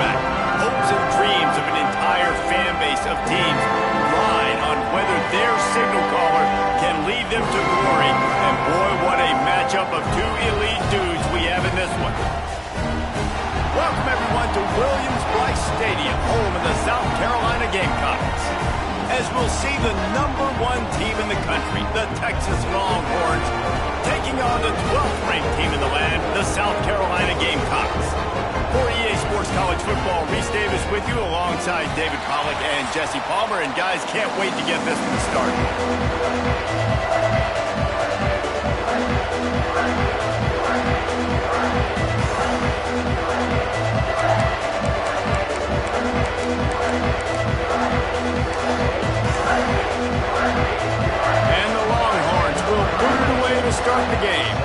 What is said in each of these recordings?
quarterback. Hopes and dreams of an entire fan base of teams ride on whether their signal caller can lead them to glory. And boy, what a matchup of two elite dudes we have in this one. Welcome everyone to Williams-Brice Stadium, home of the South Carolina Gamecocks. As we'll see the #1 team in the country, the Texas Longhorns, taking on the 12th ranked team in the land, the South Carolina Gamecocks. For EA Sports College Football, Reese Davis with you alongside David Pollack and Jesse Palmer. And guys, can't wait to get this one started. And the Longhorns will put it away to start the game.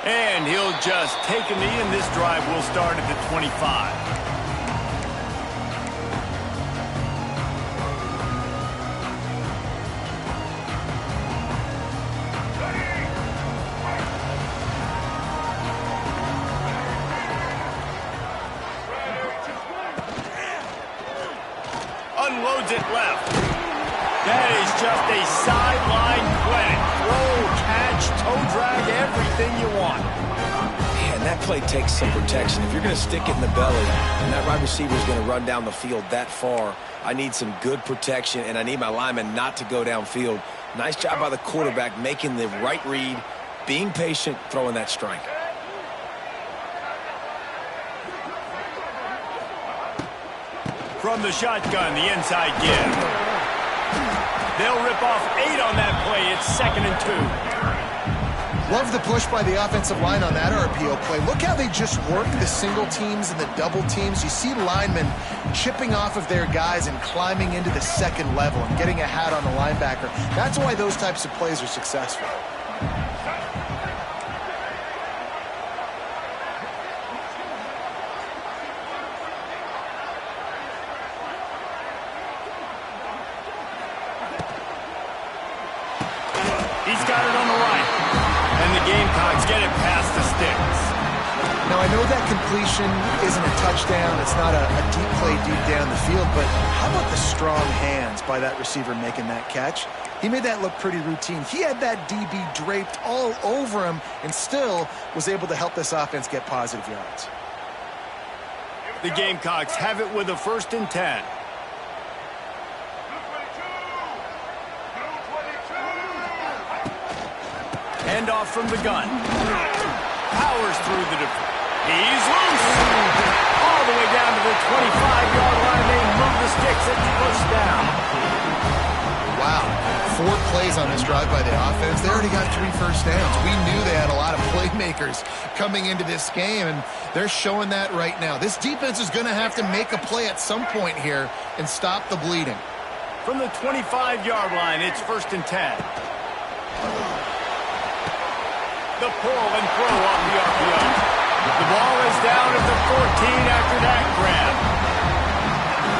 And he'll just take a knee, and this drive will start at the 25. Unloads it left. That is just a sideline clinic. Throw, catch, toe drag, everything you want. Man, that play takes some protection. If you're going to stick it in the belly and that wide receiver is going to run down the field that far, I need some good protection, and I need my lineman not to go downfield. Nice job by the quarterback making the right read, being patient, throwing that strike. From the shotgun, the inside give. They'll rip off 8 on that play. It's 2nd and 2. Love the push by the offensive line on that RPO play. Look how they just work the single teams and the double teams. You see linemen chipping off of their guys and climbing into the second level and getting a hat on the linebacker. That's why those types of plays are successful. He's got it on the right. And the Gamecocks get it past the sticks. Now, I know that completion isn't a touchdown. It's not a deep play deep down the field. But how about the strong hands by that receiver making that catch? He made that look pretty routine. He had that DB draped all over him and still was able to help this offense get positive yards. The Gamecocks have it with a 1st and 10. Handoff from the gun. Powers through the defense. He's loose. All the way down to the 25-yard line. They move the sticks and push down. Wow. 4 plays on this drive by the offense. They already got 3 first downs. We knew they had a lot of playmakers coming into this game, and they're showing that right now. This defense is going to have to make a play at some point here and stop the bleeding. From the 25-yard line, it's 1st and 10. The pull and throw off the RPO. The ball is down at the 14 after that grab.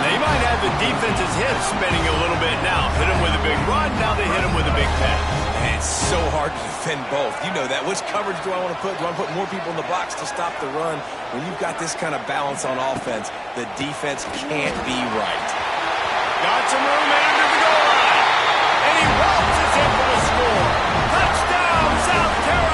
They might have the defense's hips spinning a little bit now. Hit him with a big run, now they hit him with a big pass. Man, it's so hard to defend both. You know that. Which coverage do I want to put? Do I want to put more people in the box to stop the run? When you've got this kind of balance on offense, the defense can't be right. Got some room under the goal line. And he waltzes in for the score. Touchdown, South Carolina.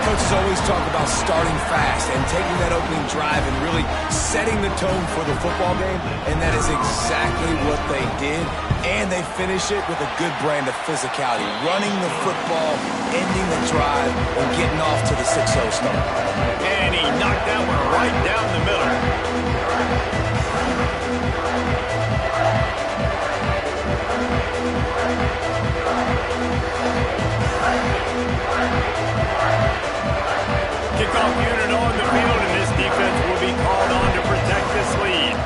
Coaches always talk about starting fast and taking that opening drive and really setting the tone for the football game, and that is exactly what they did, and they finish it with a good brand of physicality, running the football, ending the drive, and getting off to the 6-0 start. And he knocked that one right down the middle. Kickoff unit on the field, and this defense will be called on to protect this lead.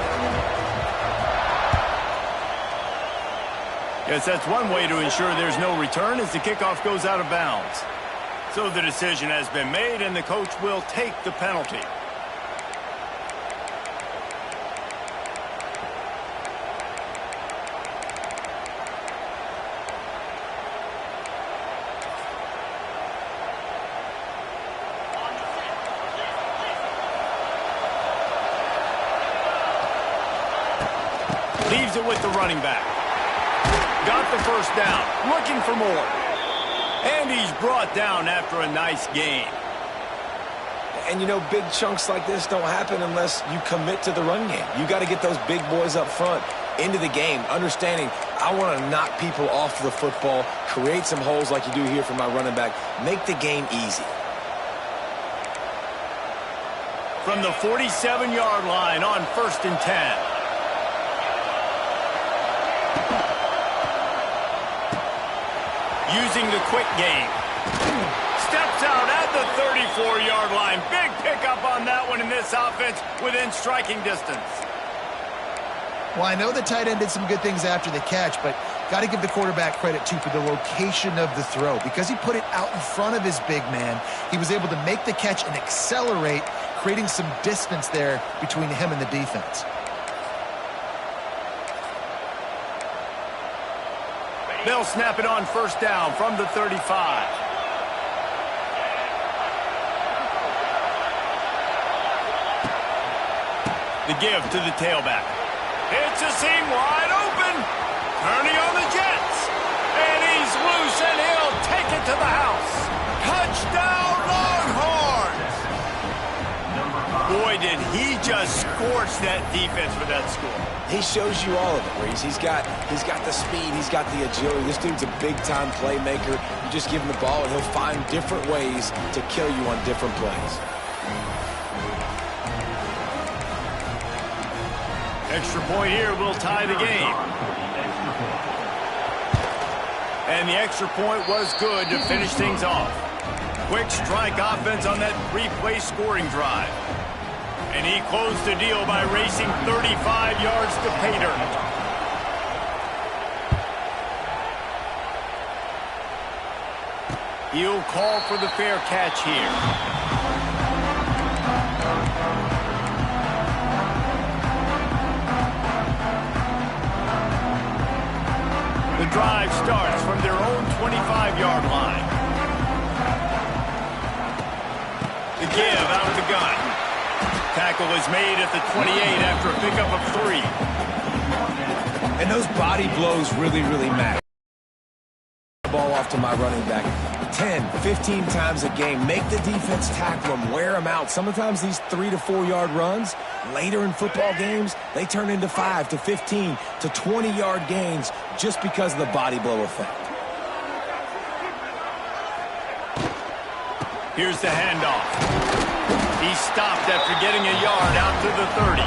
Yes, that's one way to ensure there's no return as the kickoff goes out of bounds. So the decision has been made, and the coach will take the penalty. Leaves it with the running back. Got the first down. Looking for more. And he's brought down after a nice gain. And, you know, big chunks like this don't happen unless you commit to the run game. You got to get those big boys up front into the game, understanding I want to knock people off the football, create some holes like you do here for my running back, make the game easy. From the 47-yard line on 1st and 10. Using the quick game. Steps out at the 34-yard line. Big pickup on that one in this offense within striking distance. Well, I know the tight end did some good things after the catch, but got to give the quarterback credit, too, for the location of the throw. Because he put it out in front of his big man, he was able to make the catch and accelerate, creating some distance there between him and the defense. They'll snap it on 1st down from the 35. The give to the tailback. It's a seam wide open. Turning on the Jets. And he's loose, and he'll take it to the house. Touchdown, Longhorns! Boy, did he just scorch that defense for that score. He shows you all of it, Reese. He's got the speed, he's got the agility. This dude's a big-time playmaker. You just give him the ball, and he'll find different ways to kill you on different plays. Extra point here will tie the game. And the extra point was good to finish things off. Quick strike offense on that 3-play scoring drive. And he closed the deal by racing 35 yards to pay dirt. He'll call for the fair catch here. The drive starts from their own 25-yard line. The give out of the gun. Tackle is made at the 28 after a pickup of 3. And those body blows really, really matter. Ball off to my running back 10, 15 times a game. Make the defense tackle them, wear them out. Sometimes these 3 to 4 yard runs later in football games, they turn into 5 to 15 to 20 yard gains just because of the body blow effect. Here's the handoff. He stopped after getting a yard out to the 30.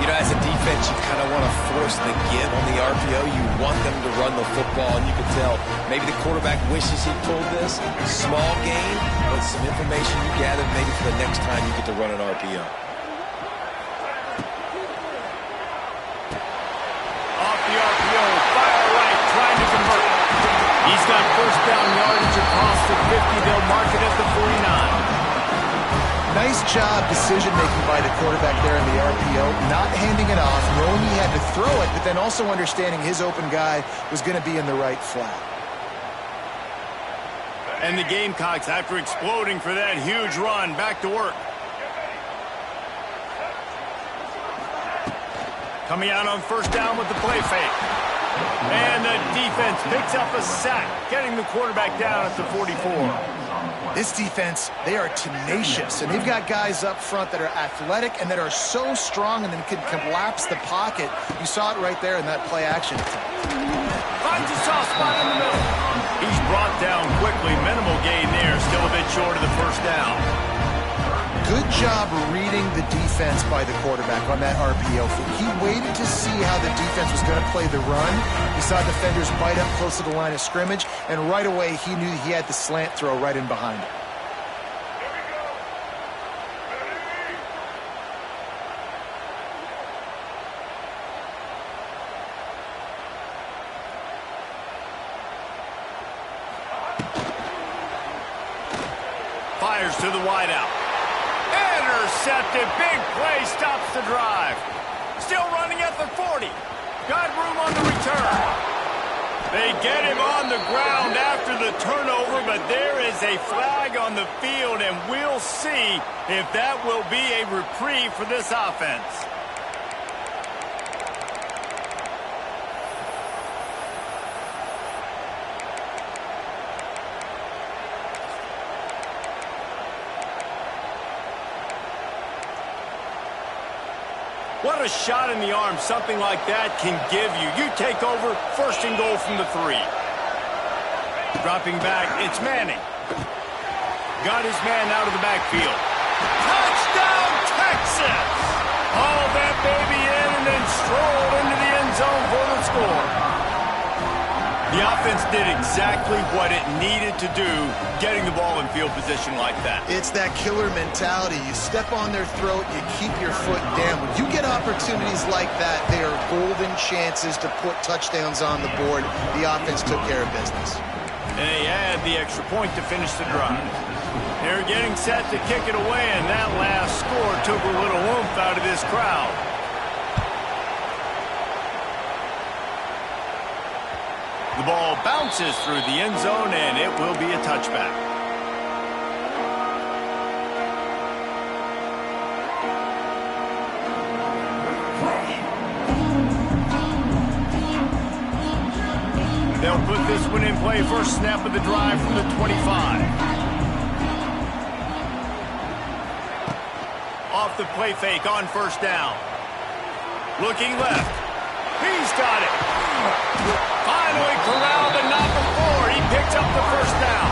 You know, as a defense, you kind of want to force the give on the RPO. You want them to run the football, and you can tell maybe the quarterback wishes he pulled this. Small gain, but some information you gathered maybe for the next time you get to run an RPO. Off the RPO, fire right, trying to convert. He's got first down yardage across the 50. They'll mark it at the 49. Nice job decision-making by the quarterback there in the RPO, not handing it off, knowing he had to throw it, but then also understanding his open guy was going to be in the right flat. And the Gamecocks, after exploding for that huge run, back to work. Coming out on first down with the play fake. And the defense picks up a sack, getting the quarterback down at the 44. This defense, they are tenacious, and they've got guys up front that are athletic and that are so strong and then can collapse the pocket. You saw it right there in that play action attempt. Finds a soft spot in the middle. He's brought down quickly. Minimal gain there, still a bit short of the first down. Good job reading the defense by the quarterback on that RPO. He waited to see how the defense was going to play the run. He saw defenders bite up close to the line of scrimmage, and right away he knew he had the slant throw right in behind him. Fires to the wideout. Intercepted. Big play stops the drive. Still running at the 40. Got room on the return. They get him on the ground after the turnover, but there is a flag on the field, and we'll see if that will be a reprieve for this offense. What a shot in the arm something like that can give you. You take over, first and goal from the 3. Dropping back, it's Manning. Got his man out of the backfield. Touchdown, Texas! Haul that baby in and then stroll into the end zone for the score. The offense did exactly what it needed to do, getting the ball in field position like that. It's that killer mentality. You step on their throat, you keep your foot down. When you get opportunities like that, they are golden chances to put touchdowns on the board. The offense took care of business. And they add the extra point to finish the drive. They're getting set to kick it away, and that last score took a little oomph out of this crowd. The ball bounces through the end zone, and it will be a touchback. They'll put this one in play. First snap of the drive from the 25. Off the play fake on first down. Looking left. He's got it. Finally corralled and not before. He picks up the first down.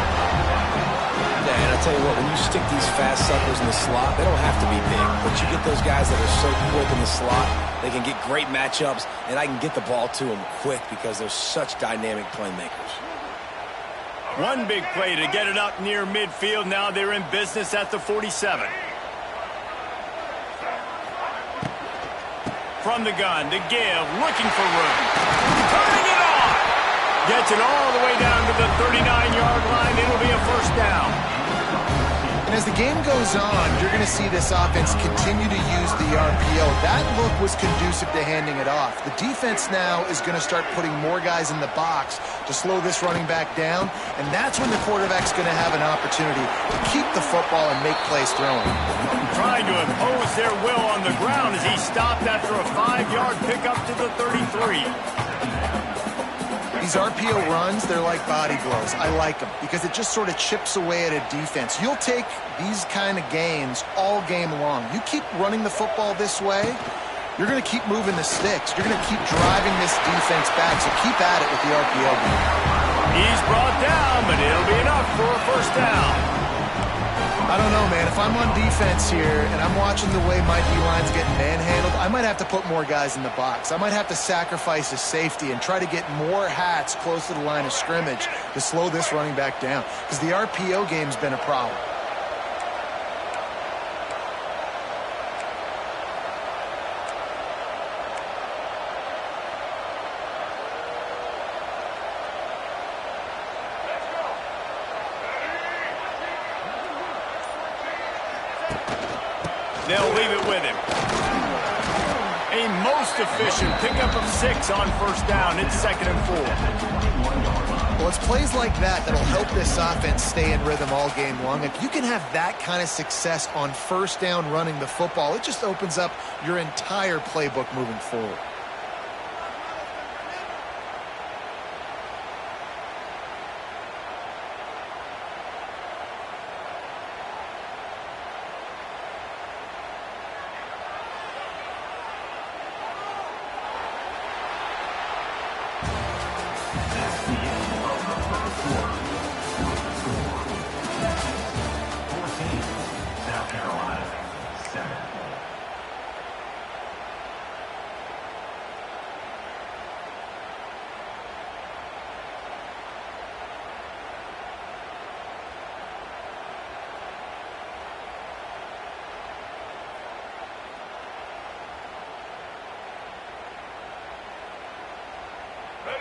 Yeah, and I'll tell you what, when you stick these fast suckers in the slot, they don't have to be big. But you get those guys that are so quick in the slot, they can get great matchups, and I can get the ball to them quick because they're such dynamic playmakers. One big play to get it up near midfield. Now they're in business at the 47. From the gun, the give, looking for room. Turning it on! Gets it all the way down to the 39-yard line. It'll be a first down. And as the game goes on, you're going to see this offense continue to use the RPO. That look was conducive to handing it off. The defense now is going to start putting more guys in the box to slow this running back down, and that's when the quarterback's going to have an opportunity to keep the football and make plays throwing. Trying to impose their will on the ground as he stopped after a 5-yard pickup to the 33. These RPO runs, they're like body blows. I like them because it just sort of chips away at a defense. You'll take these kind of gains all game long. You keep running the football this way, you're going to keep moving the sticks. You're going to keep driving this defense back, so keep at it with the RPO game. He's brought down, but it'll be enough for a first down. I don't know, man. If I'm on defense here and I'm watching the way my D-line's getting manhandled, I might have to put more guys in the box. I might have to sacrifice a safety and try to get more hats close to the line of scrimmage to slow this running back down, because the RPO game's been a problem. They'll leave it with him. A most efficient pickup of 6 on first down. It's 2nd and 4. Well, it's plays like that that'll help this offense stay in rhythm all game long. If you can have that kind of success on first down running the football, it just opens up your entire playbook moving forward.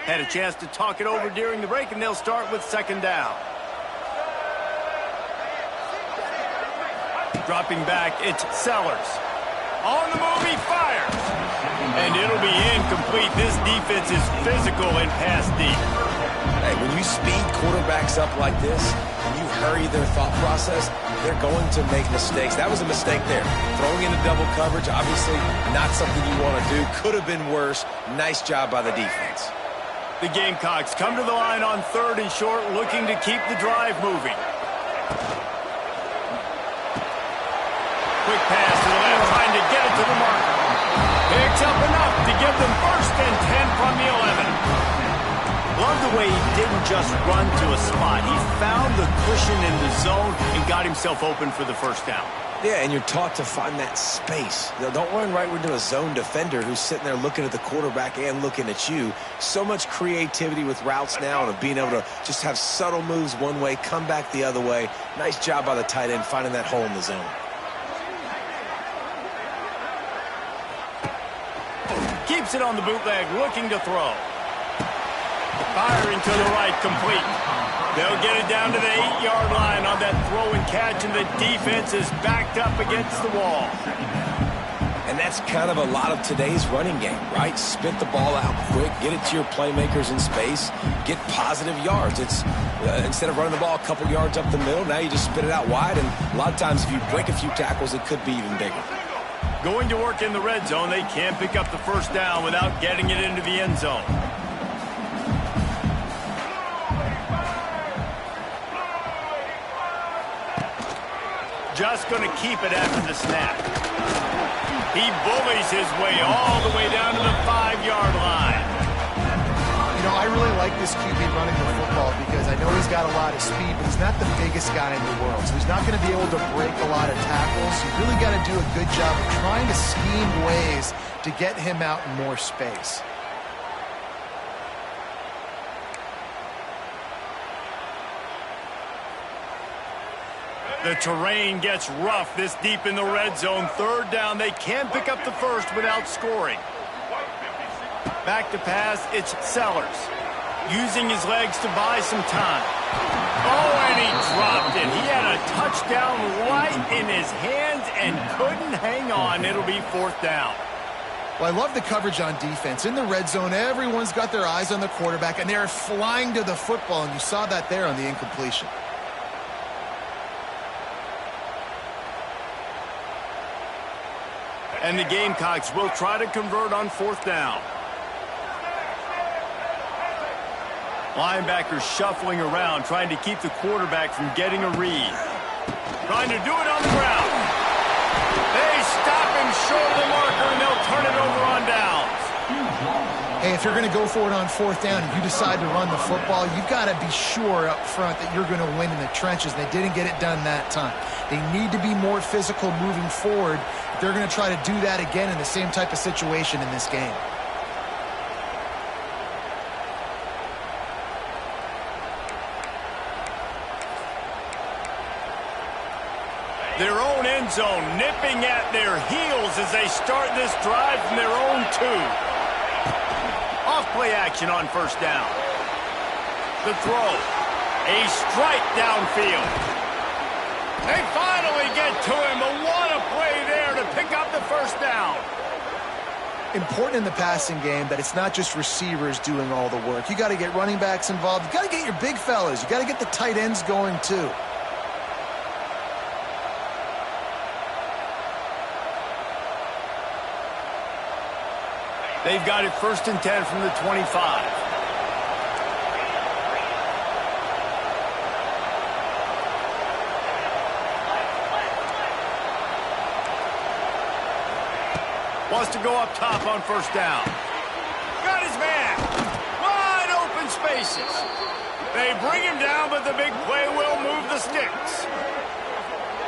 Had a chance to talk it over during the break, and they'll start with 2nd down. Dropping back, it's Sellers. On the move, he fires. And it'll be incomplete. This defense is physical and pass deep. Hey, when you speed quarterbacks up like this, and you hurry their thought process, they're going to make mistakes. That was a mistake there. Throwing into double coverage, obviously not something you want to do. Could have been worse. Nice job by the defense. The Gamecocks come to the line on 3rd and short, looking to keep the drive moving. Quick pass to the left, trying to get it to the marker. just run to a spot. He found the cushion in the zone and got himself open for the first down. Yeah, and you're taught to find that space. Don't run right into a zone defender who's sitting there looking at the quarterback and looking at you. So much creativity with routes now and of being able to just have subtle moves one way, come back the other way. Nice job by the tight end finding that hole in the zone. Keeps it on the bootleg, looking to throw. Firing to the right, complete. They'll get it down to the 8-yard line on that throw and catch, and the defense is backed up against the wall. And that's kind of a lot of today's running game, right? Spit the ball out quick, get it to your playmakers in space, get positive yards. It's instead of running the ball a couple yards up the middle, now you just spit it out wide, and a lot of times if you break a few tackles, it could be even bigger. Going to work in the red zone, they can't pick up the first down without getting it into the end zone. Just going to keep it after the snap. He bullies his way all the way down to the 5-yard line. You know, I really like this QB running the football because I know he's got a lot of speed, but he's not the biggest guy in the world. So he's not going to be able to break a lot of tackles. You really got to do a good job of trying to scheme ways to get him out in more space. The terrain gets rough this deep in the red zone. Third down, they can't pick up the first without scoring. Back to pass, it's Sellers. Using his legs to buy some time. Oh, and he dropped it. He had a touchdown right in his hands and couldn't hang on. It'll be fourth down. Well, I love the coverage on defense. In the red zone, everyone's got their eyes on the quarterback, and they're flying to the football, and you saw that there on the incompletion. And the Gamecocks will try to convert on fourth down. Linebackers shuffling around, trying to keep the quarterback from getting a read. Trying to do it on the ground. They stop him short of the marker, and they'll turn it over on downs. Hey, if you're going to go for it on fourth down and you decide to run the football, you've got to be sure up front that you're going to win in the trenches. They didn't get it done that time. They need to be more physical moving forward. They're going to try to do that again in the same type of situation in this game. Their own end zone nipping at their heels as they start this drive from their own 2. Off play action on first down. The throw. A strike downfield. They finally get to him, but what a play there to pick up the first down. Important in the passing game that it's not just receivers doing all the work. You got to get running backs involved. You got to get your big fellas. You got to get the tight ends going too. They've got it first and 10 from the 25. Wants to go up top on first down. Got his man. Wide open spaces. They bring him down, but the big play will move the sticks.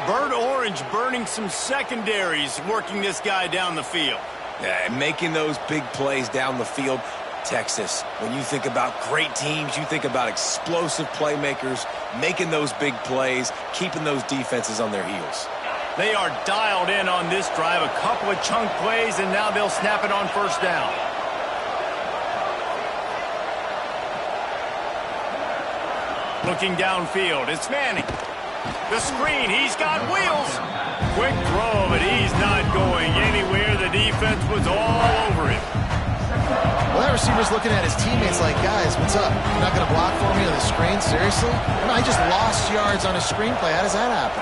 Burnt Orange burning some secondaries, working this guy down the field. Yeah, making those big plays down the field. Texas, when you think about great teams, you think about explosive playmakers, making those big plays, keeping those defenses on their heels. They are dialed in on this drive. A couple of chunk plays, and now they'll snap it on first down. Looking downfield, it's Manning. The screen, he's got wheels. Quick throw, but he's not going anywhere. The defense was all over him. Well, that receiver's looking at his teammates like, guys, what's up? You're not going to block for me on the screen? Seriously? I just lost yards on a screenplay. How does that happen?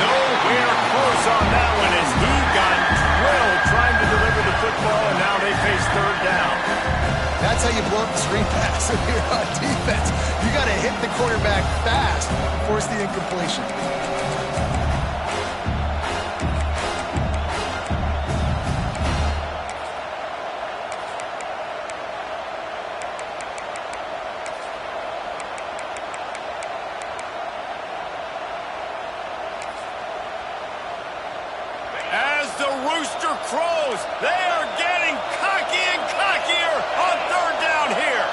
Nowhere close on that one as he got drilled trying to deliver the football, and now they face third down. That's how you blow up the screen pass if you're on defense. You got to hit the quarterback fast and force the incompletion. rooster crows. They are getting cocky and cockier on third down here.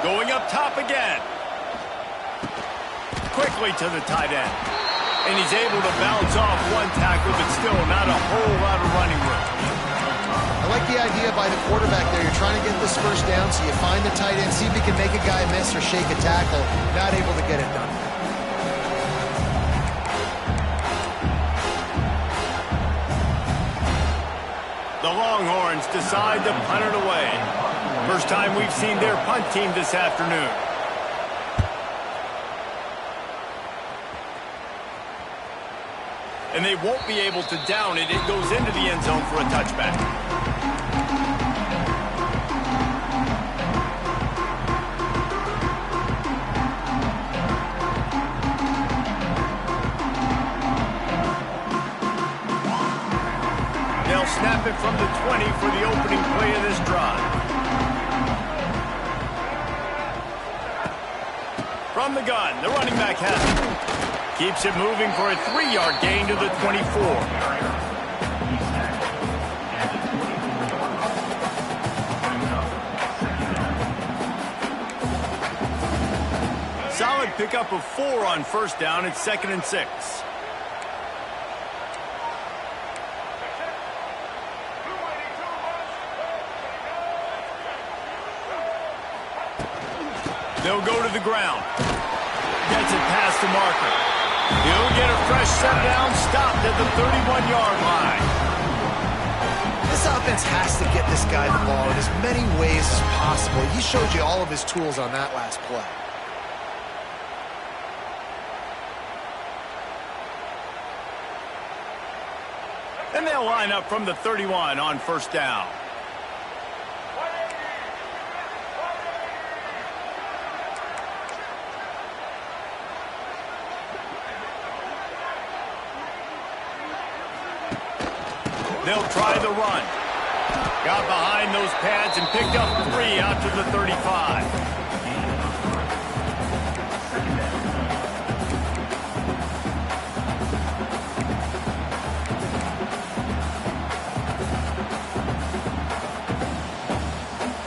Going up top again. Quickly to the tight end. And he's able to bounce off one tackle, but still not a whole lot of running room. I like the idea by the quarterback there. You're trying to get this first down, so you find the tight end, see if he can make a guy miss or shake a tackle. Not able to get it done. The Longhorns decide to punt it away. First time we've seen their punt team this afternoon. And they won't be able to down it. It goes into the end zone for a touchback. They'll snap it from the 20 for the opening play of this drive. From the gun, the running back has it. Keeps it moving for a 3-yard gain to the 24. Solid pickup of 4 on first down. It's 2nd and 6. They'll go to the ground. Gets it past the marker. He'll get a fresh set down, stopped at the 31-yard line. This offense has to get this guy the ball in as many ways as possible. He showed you all of his tools on that last play. And they'll line up from the 31 on first down. They'll try the run. Got behind those pads and picked up 3 out to the 35.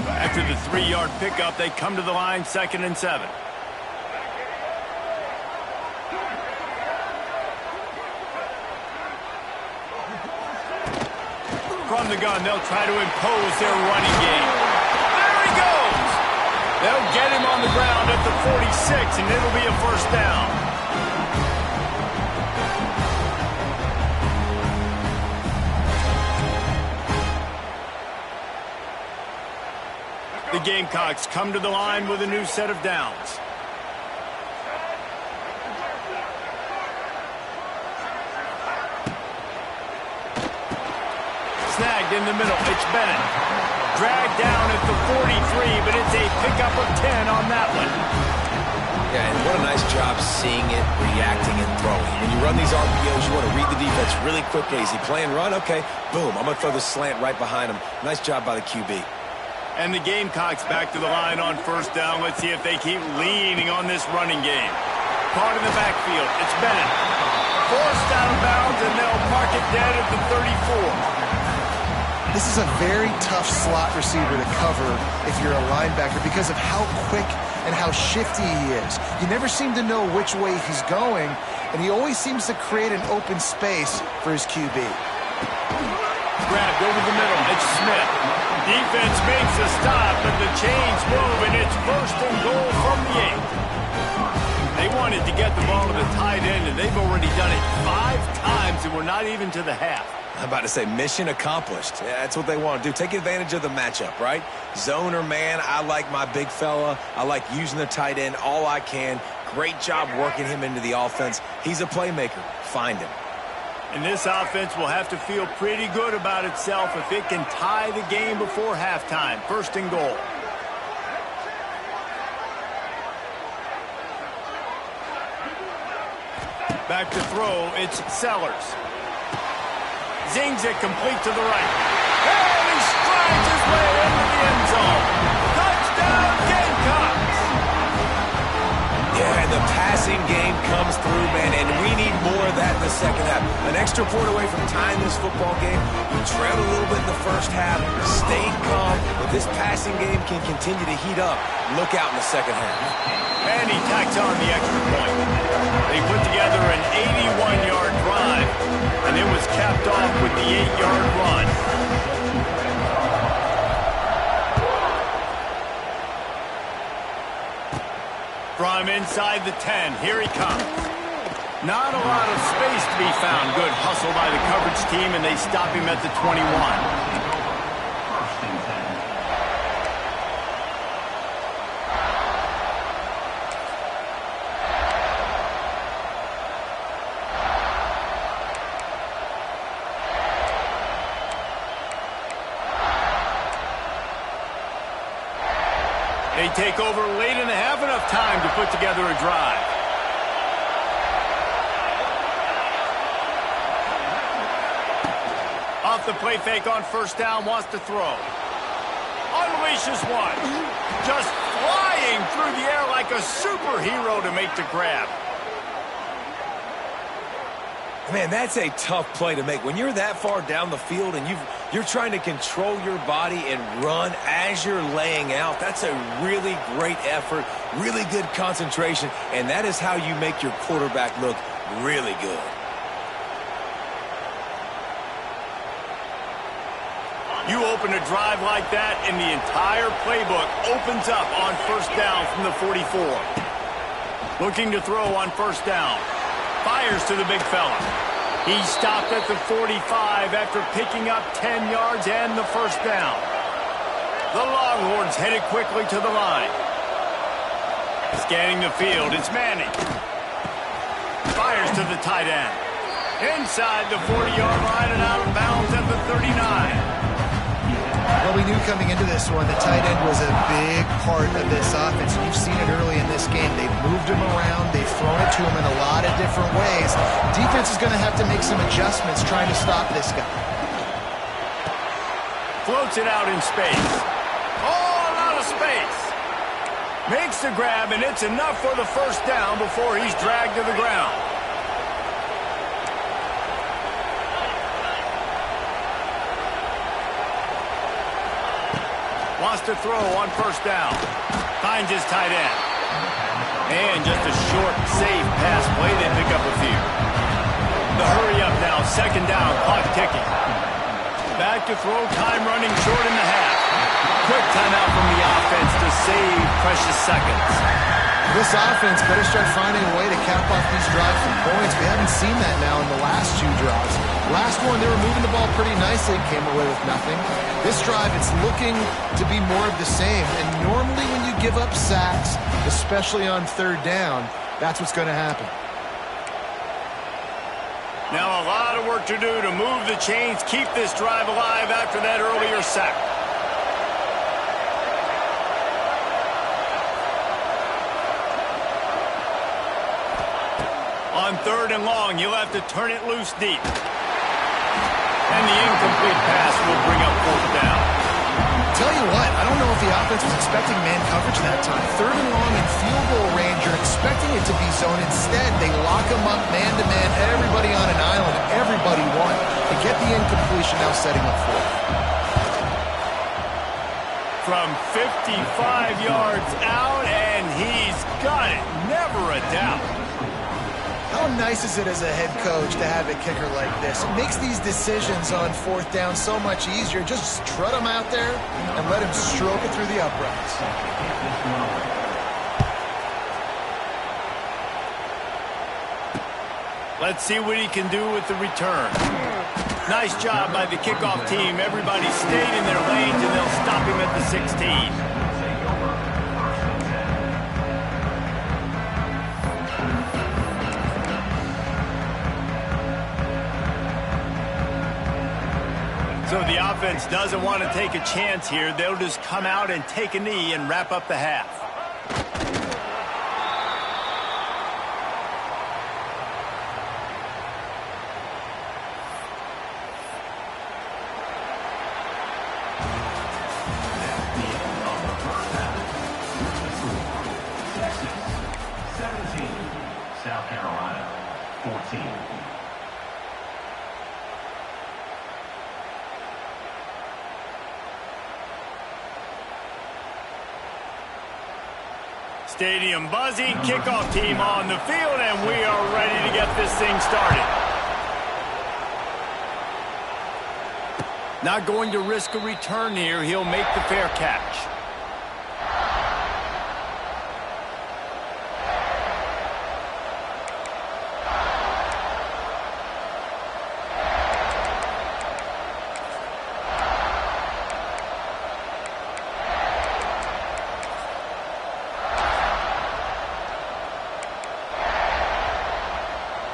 After the 3-yard pickup, they come to the line, 2nd and 7. From the gun, they'll try to impose their running game. There he goes! They'll get him on the ground at the 46, and it'll be a first down. The Gamecocks come to the line with a new set of downs. Snagged in the middle. It's Bennett. Dragged down at the 43, but it's a pickup of 10 on that one. Yeah, and what a nice job seeing it, reacting, and throwing. When you run these RPOs, you want to read the defense really quickly. Is he playing run? Okay, boom. I'm going to throw the slant right behind him. Nice job by the QB. And the Gamecocks back to the line on first down. Let's see if they keep leaning on this running game. Caught in the backfield. It's Bennett. Forced out of bounds, and they'll mark it dead at the 34. This is a very tough slot receiver to cover if you're a linebacker because of how quick and how shifty he is. You never seem to know which way he's going, and he always seems to create an open space for his QB. Grabbed over the middle. It's Smith. Defense makes a stop, but the chains move, and it's 1st and goal from the 8. They wanted to get the ball to the tight end, and they've already done it 5 times, and we're not even to the half. I'm about to say mission accomplished. Yeah, that's what they want to do. Take advantage of the matchup, right? Zone or man, I like my big fella. I like using the tight end all I can. Great job working him into the offense. He's a playmaker. Find him. And this offense will have to feel pretty good about itself if it can tie the game before halftime. 1st and goal. Back to throw, it's Sellers. Zings it complete to the right. And he strides his way into the end zone. Touchdown, Gamecocks! Yeah, and the passing game comes through, man, and we need more of that in the second half. An extra point away from tying this football game. We trailed a little bit in the first half, stayed calm. If this passing game can continue to heat up, look out in the second half. And he tacks on the extra point. They put together an 81-yard drive, and it was capped off with the 8-yard run. From inside the 10, here he comes. Not a lot of space to be found. Good hustle by the coverage team, and they stop him at the 21. They take over late and have enough time to put together a drive. Off the play fake on first down, wants to throw. Unleashes one. Just flying through the air like a superhero to make the grab. Man, that's a tough play to make. When you're that far down the field and you're trying to control your body and run as you're laying out, that's a really great effort, really good concentration, and that is how you make your quarterback look really good. You open a drive like that, and the entire playbook opens up on first down from the 44. Looking to throw on first down. Fires to the big fella. He stopped at the 45 after picking up 10 yards and the first down. The Longhorns headed quickly to the line. Scanning the field, it's Manning. Fires to the tight end. Inside the 40-yard line and out of bounds at the 39. Well, we knew coming into this one the tight end was a big part of this offense. You've seen it early in this game. They've moved him around. They've thrown it to him in a lot of different ways. Defense is going to have to make some adjustments trying to stop this guy. Floats it out in space. Oh, a lot of space. Makes the grab, and it's enough for the first down before he's dragged to the ground. Wants to throw on first down. Finds his tight end. And just a short, safe pass play. They pick up a few. The hurry up now. Second down. Clock ticking. Back to throw. Time running short in the half. Quick timeout from the offense to save precious seconds. This offense better start finding a way to cap off these drives with points. We haven't seen that now in the last two drives. Last one, they were moving the ball pretty nicely, came away with nothing. This drive, it's looking to be more of the same. And normally when you give up sacks, especially on third down, that's what's going to happen. Now a lot of work to do to move the chains, keep this drive alive after that earlier sack. On third and long, you'll have to turn it loose deep. And the incomplete pass will bring up fourth down. Tell you what, I don't know if the offense was expecting man coverage that time. Third and long in field goal range, you're expecting it to be zone. Instead, they lock them up man-to-man, everybody on an island, everybody won. They get the incompletion, now setting up fourth. From 55 yards out, and he's got it. Never a doubt. How nice is it as a head coach to have a kicker like this? It makes these decisions on fourth down so much easier. Just strut him out there and let him stroke it through the uprights. Let's see what he can do with the return. Nice job by the kickoff team. Everybody stayed in their lanes, and they'll stop him at the 16. So the offense doesn't want to take a chance here. They'll just come out and take a knee and wrap up the half. 17, South Carolina, 14. Stadium buzzing, kickoff team on the field, and we are ready to get this thing started. Not going to risk a return here. He'll make the fair catch.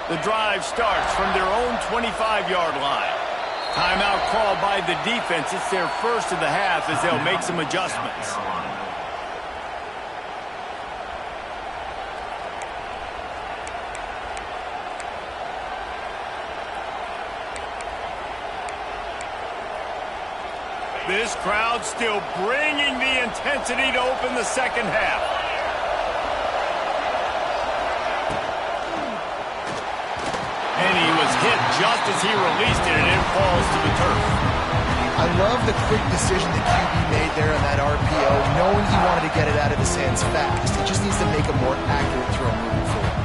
The drive starts from their own 25-yard line. Timeout called by the defense. It's their first of the half as they'll make some adjustments. This crowd still bringing the intensity to open the second half. And he was hit just as he released it, and it falls to the turf. I love the quick decision the QB made there on that RPO, knowing he wanted to get it out of his hands fast. He just needs to make a more accurate throw moving forward.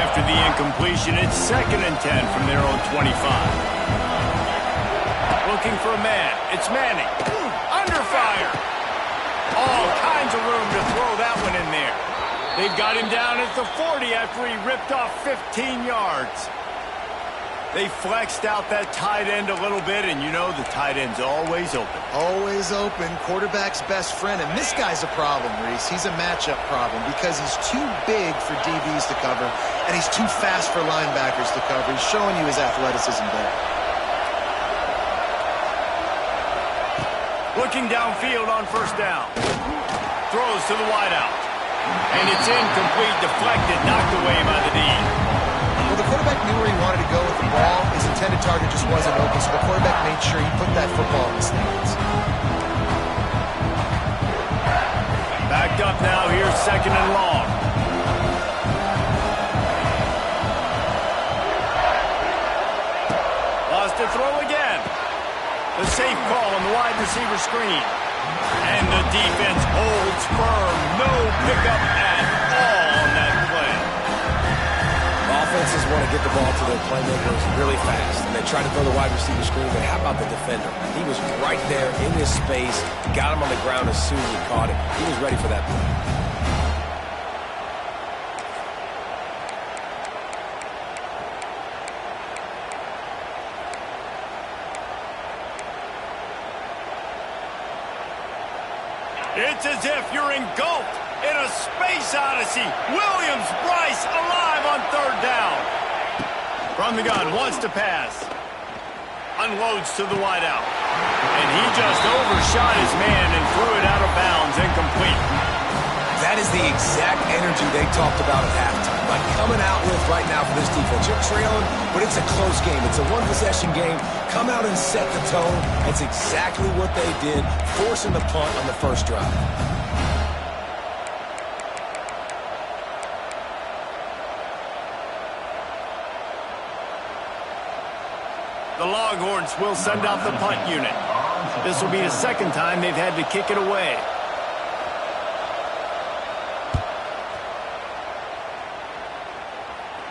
After the incompletion, it's 2nd and 10 from their own 25. Looking for a man. It's Manning. Under fire. All kinds of room to throw that one in there. They've got him down at the 40 after he ripped off 15 yards. They flexed out that tight end a little bit, and you know the tight end's always open. Always open. Quarterback's best friend. And this guy's a problem, Reese. He's a matchup problem because he's too big for DBs to cover, and he's too fast for linebackers to cover. He's showing you his athleticism there. Looking downfield on first down. Throws to the wideout. And it's incomplete, deflected, knocked away by the D. Well, the quarterback knew where he wanted to go with the ball. His intended target just wasn't open, so the quarterback made sure he put that football in the stands. Backed up now, here's 2nd and long. Lost to throw again. The safe call on the wide receiver screen. And the defense holds firm. No pickup at all on that play. Offenses want to get the ball to their playmakers really fast, and they try to throw the wide receiver screen, but how about the defender? He was right there in his space, got him on the ground as soon as he caught it. He was ready for that play. It's as if you're engulfed in a space odyssey. Williams, Bryce alive on 3rd down. From the gun, wants to pass. Unloads to the wideout. And he just overshot his man and threw it out of bounds, incomplete. That is the exact energy they talked about at halftime. Like coming out with right now for this defense. You're trailing, but it's a close game. It's a one-possession game. Come out and set the tone. That's exactly what they did, forcing the punt on the first drive. The Longhorns will send out the punt unit. This will be the 2nd time they've had to kick it away.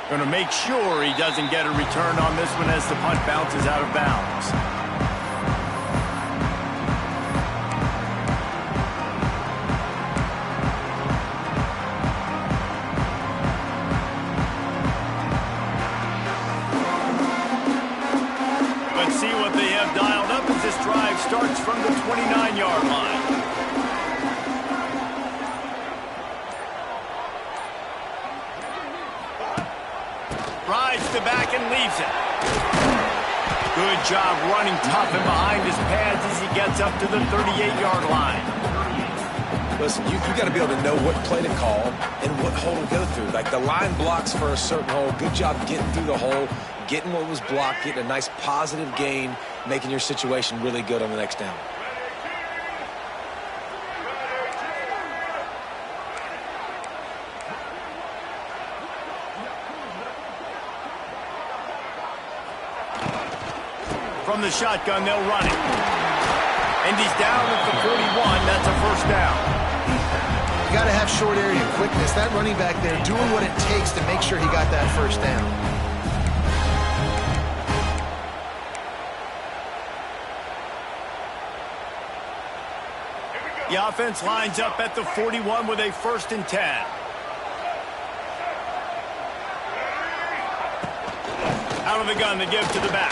Going to make sure he doesn't get a return on this one as the punt bounces out of bounds. Let's see what they have dialed up as this drive starts from the 29-yard line. Rides the back and leaves it. Good job running tough and behind his pads as he gets up to the 38-yard line. Listen, you got to be able to know what play to call and what hole to go through. Like the line blocks for a certain hole. Good job getting through the hole, getting what was blocked, getting a nice positive gain, making your situation really good on the next down. From the shotgun, they'll run it. And he's down at the 41. That's a first down. You got to have short area quickness. That running back there doing what it takes to make sure he got that first down. The offense lines up at the 41 with a 1st and 10. Out of the gun, they give to the back.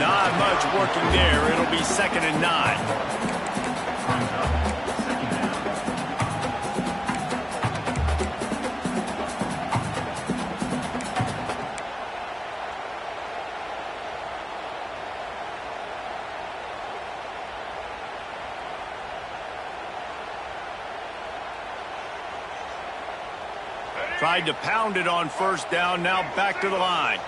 Not much working there. It'll be 2nd and 9. Tried to pound it on 1st down, now back to the line.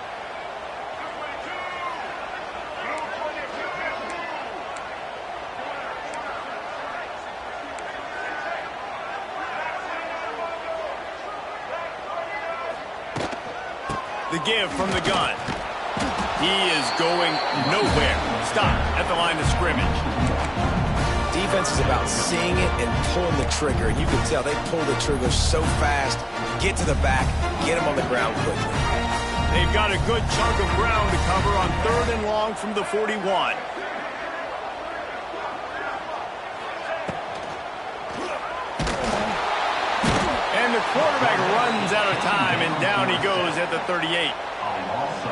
The give from the gun. He is going nowhere. Stop at the line of scrimmage. Defense is about seeing it and pulling the trigger. And you can tell they pull the trigger so fast. Get to the back, get him on the ground quickly. They've got a good chunk of ground to cover on 3rd and long from the 41. And the quarterback runs out of time, and down he goes at the 38.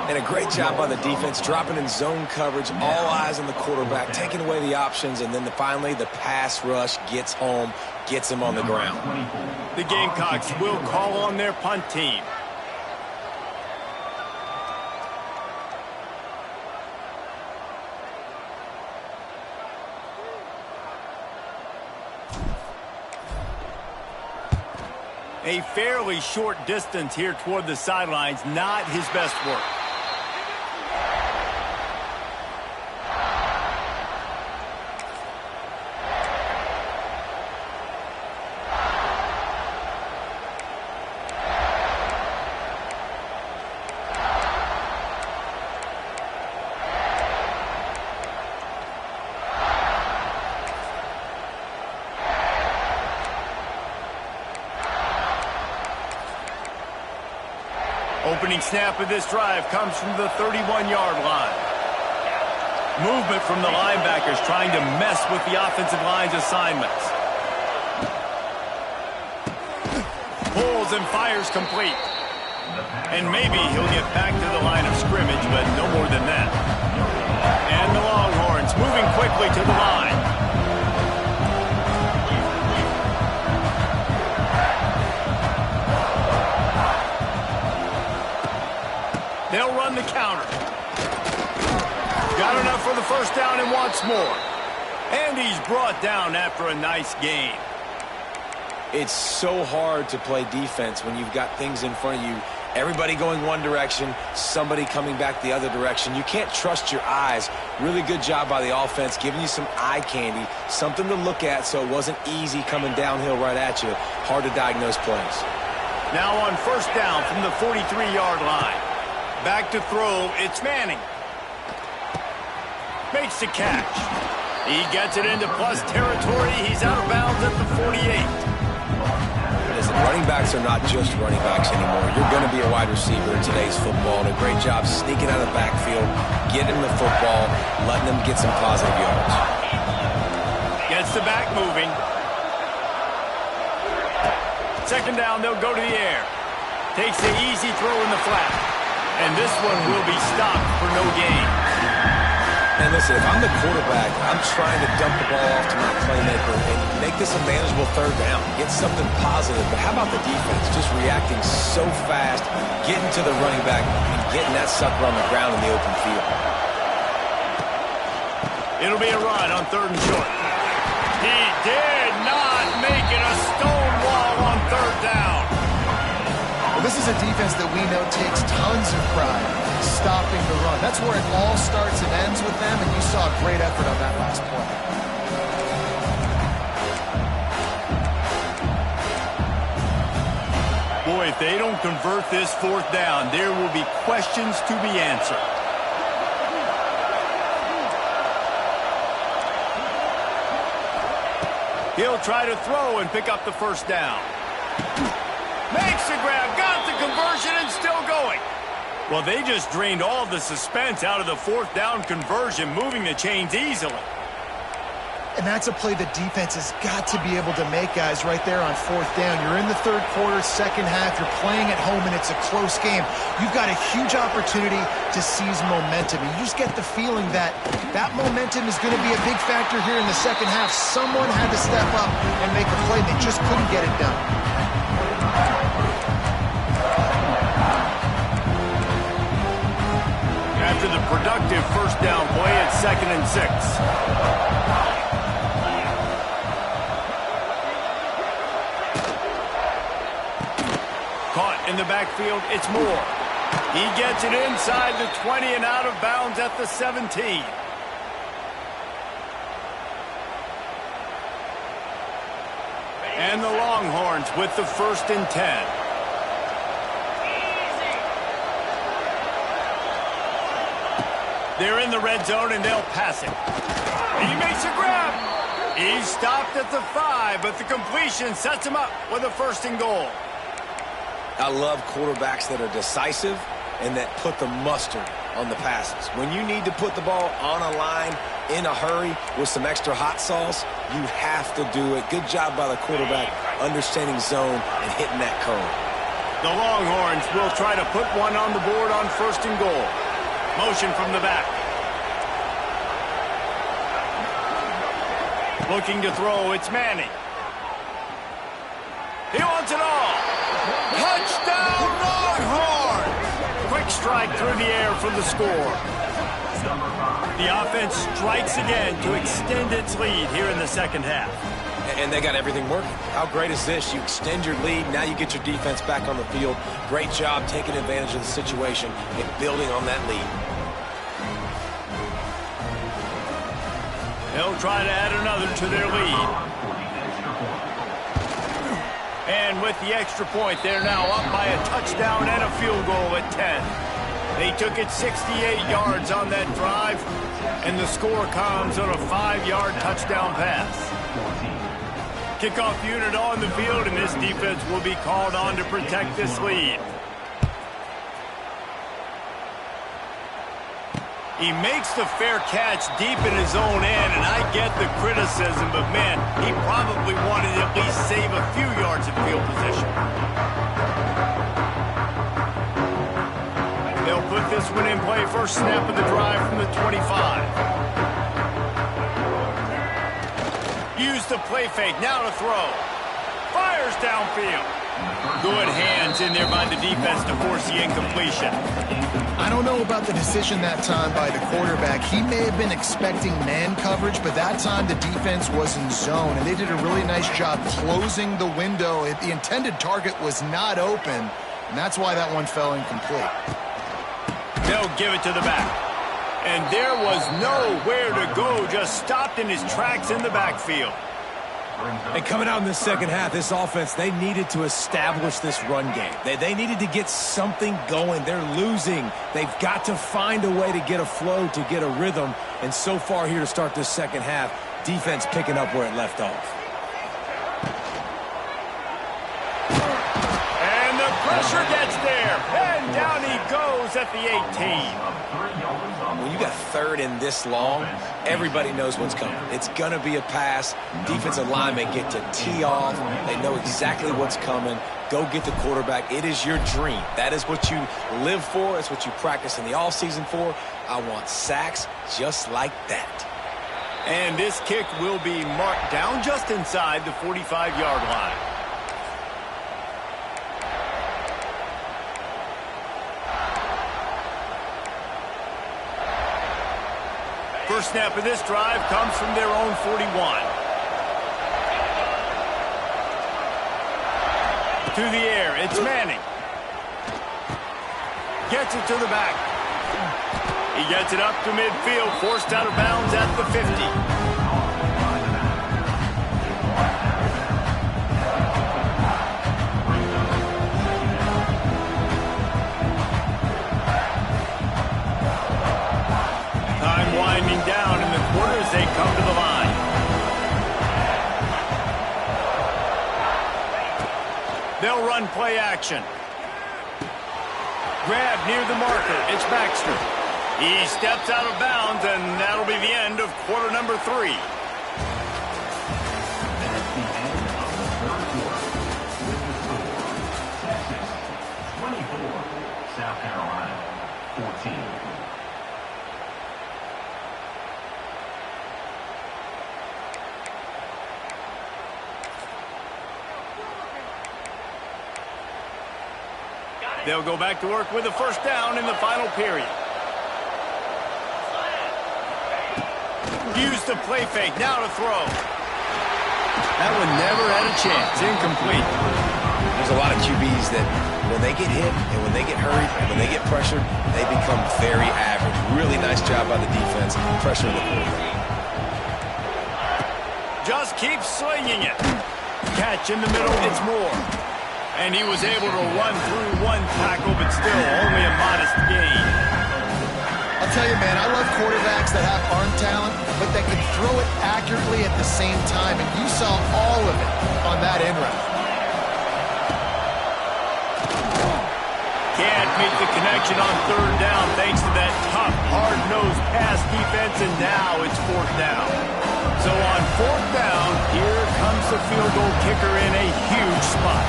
And a great job by the defense, dropping in zone coverage, all eyes on the quarterback, taking away the options, and then finally the pass rush gets home, gets him on the ground. The Gamecocks will call on their punt team. A fairly short distance here toward the sidelines, not his best work. Opening snap of this drive comes from the 31-yard line. Movement from the linebackers trying to mess with the offensive line's assignments. Pulls and fires complete. And maybe he'll get back to the line of scrimmage, but no more than that. And the Longhorns moving quickly to the line. They'll run the counter. Got enough for the first down and wants more. And he's brought down after a nice gain. It's so hard to play defense when you've got things in front of you. Everybody going one direction, somebody coming back the other direction. You can't trust your eyes. Really good job by the offense, giving you some eye candy, something to look at so it wasn't easy coming downhill right at you. Hard to diagnose plays. Now on first down from the 43-yard line. Back to throw, it's Manning. Makes the catch. He gets it into plus territory. He's out of bounds at the 48. Listen, running backs are not just running backs anymore. You're going to be a wide receiver in today's football. And a great job sneaking out of the backfield, getting the football, letting them get some positive yards. Gets the back moving. 2nd down, they'll go to the air. Takes the easy throw in the flat. And this one will be stopped for no gain. And listen, if I'm the quarterback, I'm trying to dump the ball off to my playmaker and make this a manageable 3rd down. Get something positive. But how about the defense? Just reacting so fast, getting to the running back, and getting that sucker on the ground in the open field. It'll be a run on 3rd and short. He did not make it a stone wall on 3rd down. Well, this is a defense that we know takes tons of pride stopping the run. That's where it all starts and ends with them, and you saw a great effort on that last play. Boy, if they don't convert this 4th down, there will be questions to be answered. He'll try to throw and pick up the first down. Makes the grab, got the conversion, and still going. Well, they just drained all the suspense out of the fourth down conversion, moving the chains easily. And that's a play the defense has got to be able to make, guys, right there on fourth down. You're in the third quarter, second half. You're playing at home, and it's a close game. You've got a huge opportunity to seize momentum. And you just get the feeling that that momentum is going to be a big factor here in the second half. Someone had to step up and make a play. They just couldn't get it done. After the productive first down play, it's 2nd and 6. Caught in the backfield, it's Moore. He gets it inside the 20 and out of bounds at the 17. And the Longhorns with the 1st and 10. They're in the red zone and they'll pass it. He makes a grab. He's stopped at the 5, but the completion sets him up with a 1st and goal. I love quarterbacks that are decisive and that put the mustard on the passes. When you need to put the ball on a line in a hurry with some extra hot sauce, you have to do it. Good job by the quarterback understanding zone and hitting that curve. The Longhorns will try to put one on the board on 1st and goal. Motion from the back. Looking to throw, it's Manning. He wants it all. Touchdown, Longhorns! Quick strike through the air for the score. The offense strikes again to extend its lead here in the second half. And they got everything working. How great is this? You extend your lead, now you get your defense back on the field. Great job taking advantage of the situation and building on that lead. They'll try to add another to their lead. And with the extra point, they're now up by a touchdown and a field goal at 10. They took it 68 yards on that drive, and the score comes on a 5-yard touchdown pass. Kickoff unit on the field, and this defense will be called on to protect this lead. He makes the fair catch deep in his own end, and I get the criticism, but man, he probably wanted to at least save a few yards of field position. They'll put this one in play, first snap of the drive from the 25. Use the play fake, now to throw. Fires downfield. Good hands in there by the defense to force the incompletion. I don't know about the decision that time by the quarterback. He may have been expecting man coverage, but that time the defense was in zone, and they did a really nice job closing the window. The intended target was not open, and that's why that one fell incomplete. They'll give it to the back. And there was nowhere to go, just stopped in his tracks in the backfield. And coming out in the second half, this offense, they needed to establish this run game. They needed to get something going. They're losing. They've got to find a way to get a flow, to get a rhythm. And so far here to start this second half, defense picking up where it left off. And the pressure gets there. And down he goes at the 18. When you got 3rd and this long, everybody knows what's coming. It's going to be a pass. Defensive linemen get to tee off. They know exactly what's coming. Go get the quarterback. It is your dream. That is what you live for. It's what you practice in the offseason for. I want sacks just like that. And this kick will be marked down just inside the 45-yard line. First snap of this drive comes from their own 41. To the air, it's Manning. Gets it to the back. He gets it up to midfield, forced out of bounds at the 50. Winding down in the quarter as they come to the line. They'll run play action. Grab near the marker. It's Baxter. He steps out of bounds, and that'll be the end of quarter number 3. That's the end of the third quarter. With the score, Texas 24, South Carolina 14. They'll go back to work with a first down in the final period. Use the play fake, now to throw. That one never had a chance, incomplete. There's a lot of QBs that when they get hit and when they get hurried and when they get pressured, they become very average. Really nice job by the defense, pressuring the quarterback. Just keep slinging it. Catch in the middle, it's Moore. And he was able to run through one tackle, but still only a modest gain. I'll tell you, man, I love quarterbacks that have arm talent, but that can throw it accurately at the same time, and you saw all of it on that end route. Can't make the connection on third down thanks to that tough, hard-nosed pass defense, and now it's fourth down. So on fourth down, here comes the field goal kicker in a huge spot.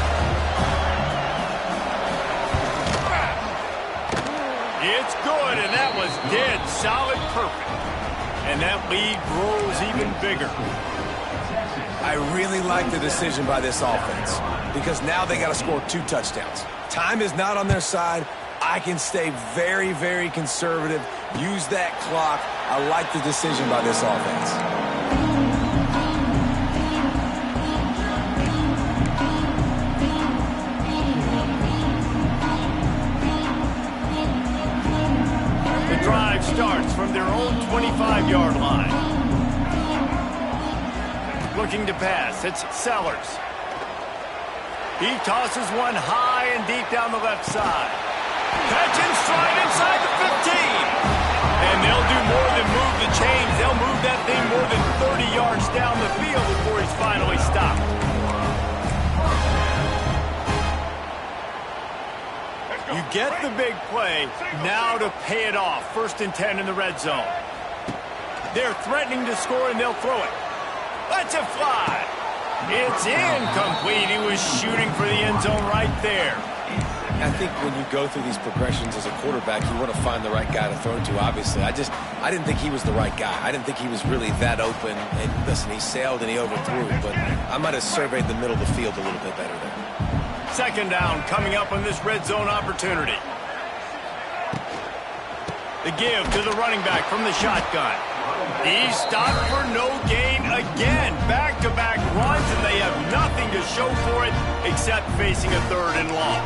It's good, and that was dead solid perfect. And that lead grows even bigger. I really like the decision by this offense because now they got to score 2 touchdowns. Time is not on their side. I can stay very, very conservative. Use that clock. I like the decision by this offense. Drive starts from their own 25-yard line. Looking to pass, it's Sellers. He tosses one high and deep down the left side. Catch and stride inside the 15. And they'll do more than move the chains. They'll move that thing more than 30 yards down the field before he's finally stopped. You get the big play, now to pay it off. 1st and 10 in the red zone. They're threatening to score, and they'll throw it. Let's it fly. It's incomplete. He was shooting for the end zone right there. I think when you go through these progressions as a quarterback, you want to find the right guy to throw to, obviously. I didn't think he was the right guy. I didn't think he was really that open. And listen, he sailed and he overthrew, but I might have surveyed the middle of the field a little bit better there. 2nd down coming up on this red zone opportunity. The give to the running back from the shotgun. He's stopped for no gain again. Back-to-back runs, and they have nothing to show for it except facing a 3rd and long.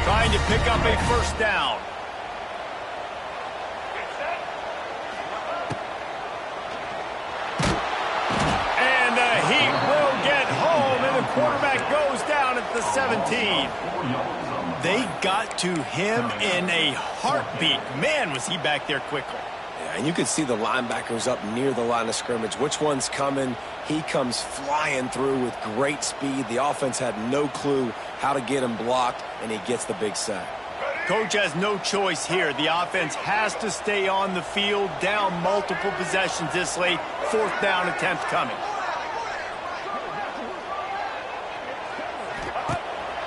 Trying to pick up a first down. Quarterback goes down at the 17. They got to him in a heartbeat. Man, was he back there quickly. Yeah, and you can see the linebackers up near the line of scrimmage. Which one's coming? He comes flying through with great speed. The offense had no clue how to get him blocked, and he gets the big sack. Coach has no choice here. The offense has to stay on the field, down multiple possessions this late. 4th down attempt coming.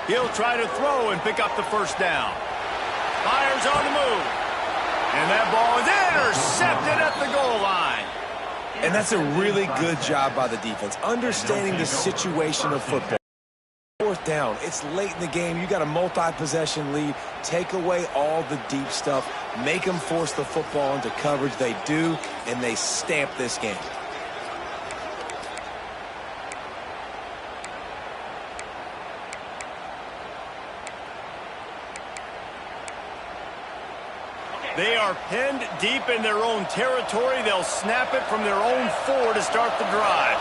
He'll try to throw and pick up the first down. Fires on the move. And that ball is intercepted at the goal line. And that's a really good job by the defense, understanding the situation of football. 4th down, it's late in the game. You got a multi-possession lead. Take away all the deep stuff. Make them force the football into coverage. They do, and they stamp this game. They are pinned deep in their own territory. They'll snap it from their own 4 to start the drive.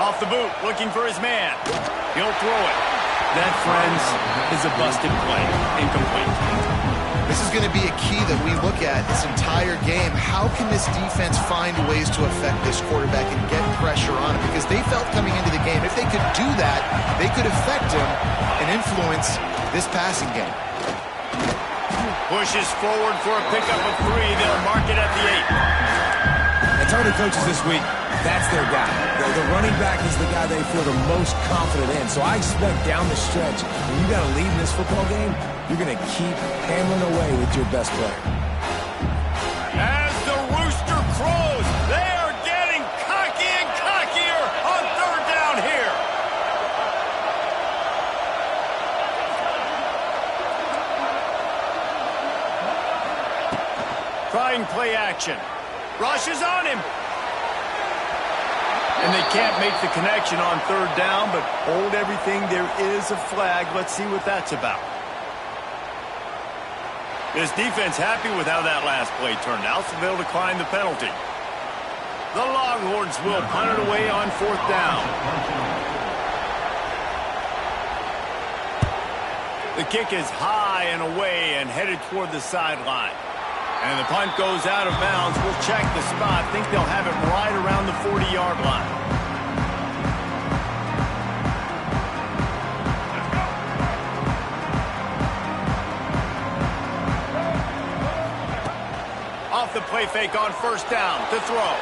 Off the boot, looking for his man. He'll throw it. That, friends, is a busted play. Incomplete. This is going to be a key that we look at this entire game. How can this defense find ways to affect this quarterback and get pressure on him? Because they felt coming into the game, if they could do that, they could affect him and influence this passing game. Pushes forward for a pickup of 3. They'll mark it at the 8. And Tony coaches this week, that's their guy. The running back is the guy they feel the most confident in. So I expect down the stretch, when you got to lead in this football game, you're going to keep hammering away with your best player. As the rooster crows, they are getting cocky and cockier on 3rd down here. Trying play action. Rush is on him. And they can't make the connection on 3rd down, but hold everything. There is a flag. Let's see what that's about. This defense happy with how that last play turned out, so they'll decline the penalty. The Longhorns will punt it away on 4th down. The kick is high and away and headed toward the sideline. And the punt goes out of bounds. We'll check the spot. Think they'll have it right around the 40-yard line. Off the play fake on 1st down to throw.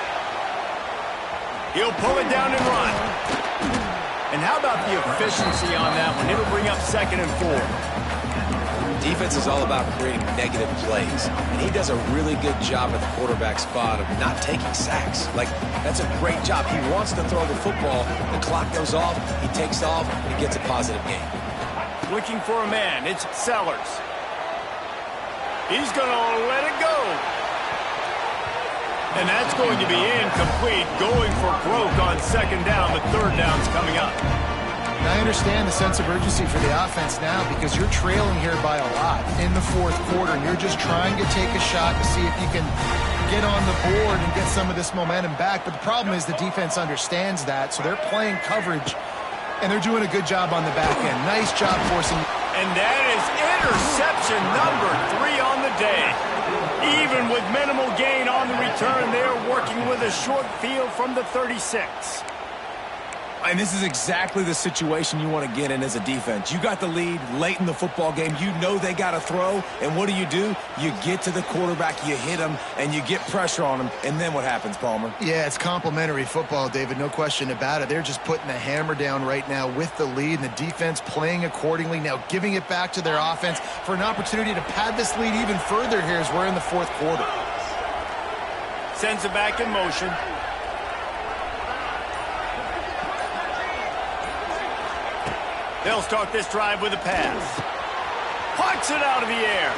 He'll pull it down and run. And how about the efficiency on that one? It'll bring up 2nd and 4. Defense is all about creating negative plays, and he does a really good job at the quarterback spot of not taking sacks. Like, that's a great job. He wants to throw the football. The clock goes off. He takes off and gets a positive gain. Looking for a man. It's Sellers. He's going to let it go. And that's going to be incomplete. Going for broke on 2nd down, but 3rd down's coming up. And I understand the sense of urgency for the offense now because you're trailing here by a lot in the 4th quarter, and you're just trying to take a shot to see if you can get on the board and get some of this momentum back. But the problem is the defense understands that, so they're playing coverage, and they're doing a good job on the back end. Nice job forcing. And that is interception number 3 on the day. Even with minimal gain on the return, they're working with a short field from the 36. And this is exactly the situation you want to get in as a defense. You got the lead late in the football game. You know they got to throw. And what do? You get to the quarterback, you hit him, and you get pressure on him. And then what happens, Palmer? Yeah, it's complimentary football, David. No question about it. They're just putting the hammer down right now with the lead, and the defense playing accordingly. Now giving it back to their offense for an opportunity to pad this lead even further here as we're in the 4th quarter. Sends it back in motion. They'll start this drive with a pass. Punts it out of the air.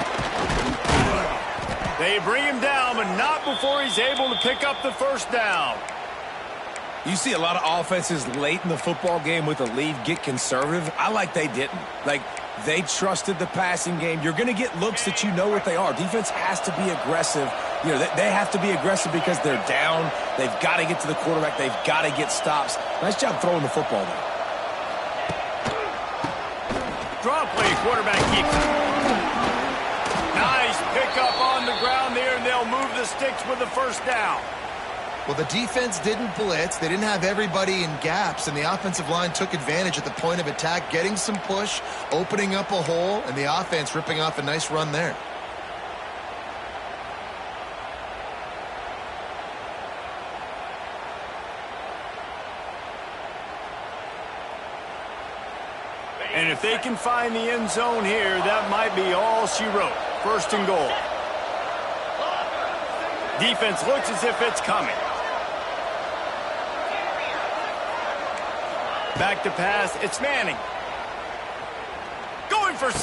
They bring him down, but not before he's able to pick up the 1st down. You see a lot of offenses late in the football game with a lead get conservative. I like they didn't. Like, they trusted the passing game. You're going to get looks that you know what they are. Defense has to be aggressive. You know, they have to be aggressive because they're down. They've got to get to the quarterback. They've got to get stops. Nice job throwing the football there. Draw play, quarterback keeps it. Nice pickup on the ground there, and they'll move the sticks with the 1st down. Well, the defense didn't blitz. They didn't have everybody in gaps, and the offensive line took advantage at the point of attack, getting some push, opening up a hole, and the offense ripping off a nice run there. And if they can find the end zone here, that might be all she wrote. 1st and goal. Defense looks as if it's coming. Back to pass. It's Manning. Going for 6.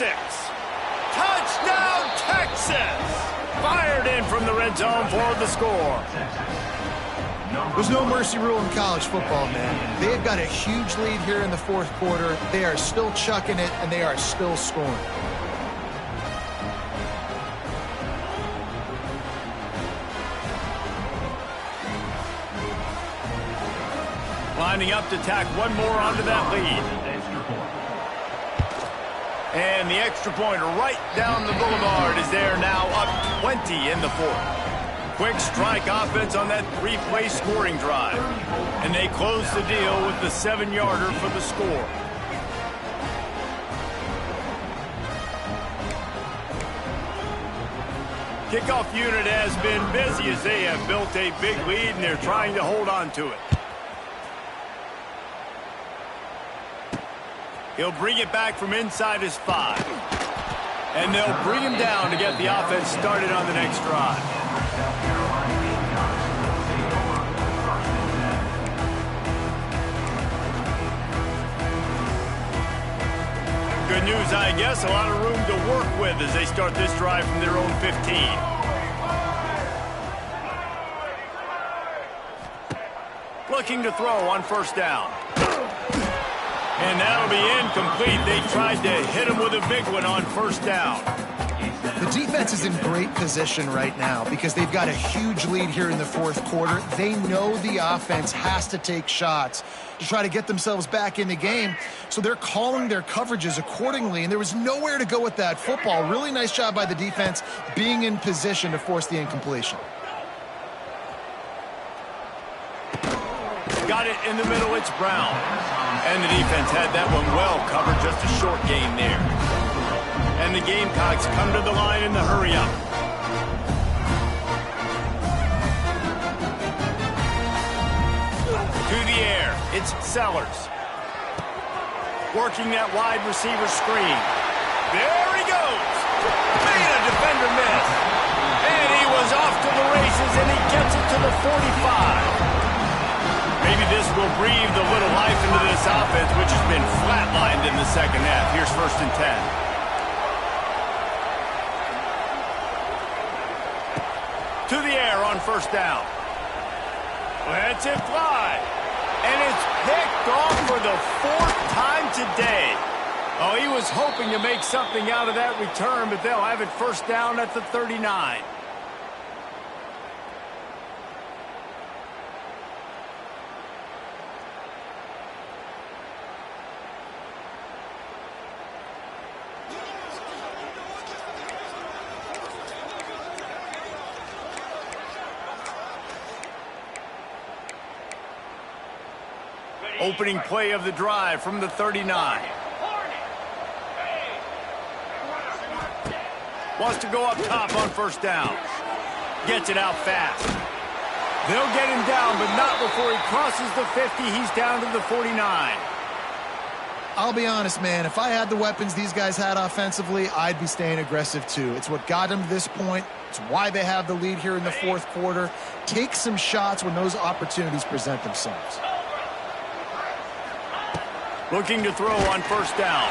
Touchdown, Texas! Fired in from the red zone for the score. There's no mercy rule in college football, man. They've got a huge lead here in the 4th quarter. They are still chucking it, and they are still scoring. Lining up to tack one more onto that lead. And the extra pointer right down the boulevard is there now, up 20 in the fourth. Quick strike offense on that three-play scoring drive. And they close the deal with the 7-yarder for the score. Kickoff unit has been busy as they have built a big lead and they're trying to hold on to it. He'll bring it back from inside his 5. And they'll bring him down to get the offense started on the next drive. Good news, I guess. A lot of room to work with as they start this drive from their own 15. Looking to throw on first down. And that'll be incomplete. They tried to hit him with a big one on first down. The defense is in great position right now because they've got a huge lead here in the fourth quarter. They know the offense has to take shots to try to get themselves back in the game. So they're calling their coverages accordingly, and there was nowhere to go with that football. Really nice job by the defense being in position to force the incompletion. Got it in the middle, it's Brown. And the defense had that one well covered, just a short gain there. And the Gamecocks come to the line in the hurry-up. To the air, it's Sellers. Working that wide receiver screen. There he goes. Made a defender miss. And he was off to the races, and he gets it to the 45. Maybe this will breathe a little life into this offense, which has been flatlined in the second half. Here's 1st and 10. To the air on first down. Lets it fly. And it's picked off for the 4th time today. Oh, he was hoping to make something out of that return, but they'll have it first down at the 39. Opening play of the drive from the 39. Wants to go up top on first down. Gets it out fast. They'll get him down, but not before he crosses the 50. He's down to the 49. I'll be honest, man. If I had the weapons these guys had offensively, I'd be staying aggressive too. It's what got them to this point. It's why they have the lead here in the fourth quarter. Take some shots when those opportunities present themselves. Looking to throw on first down.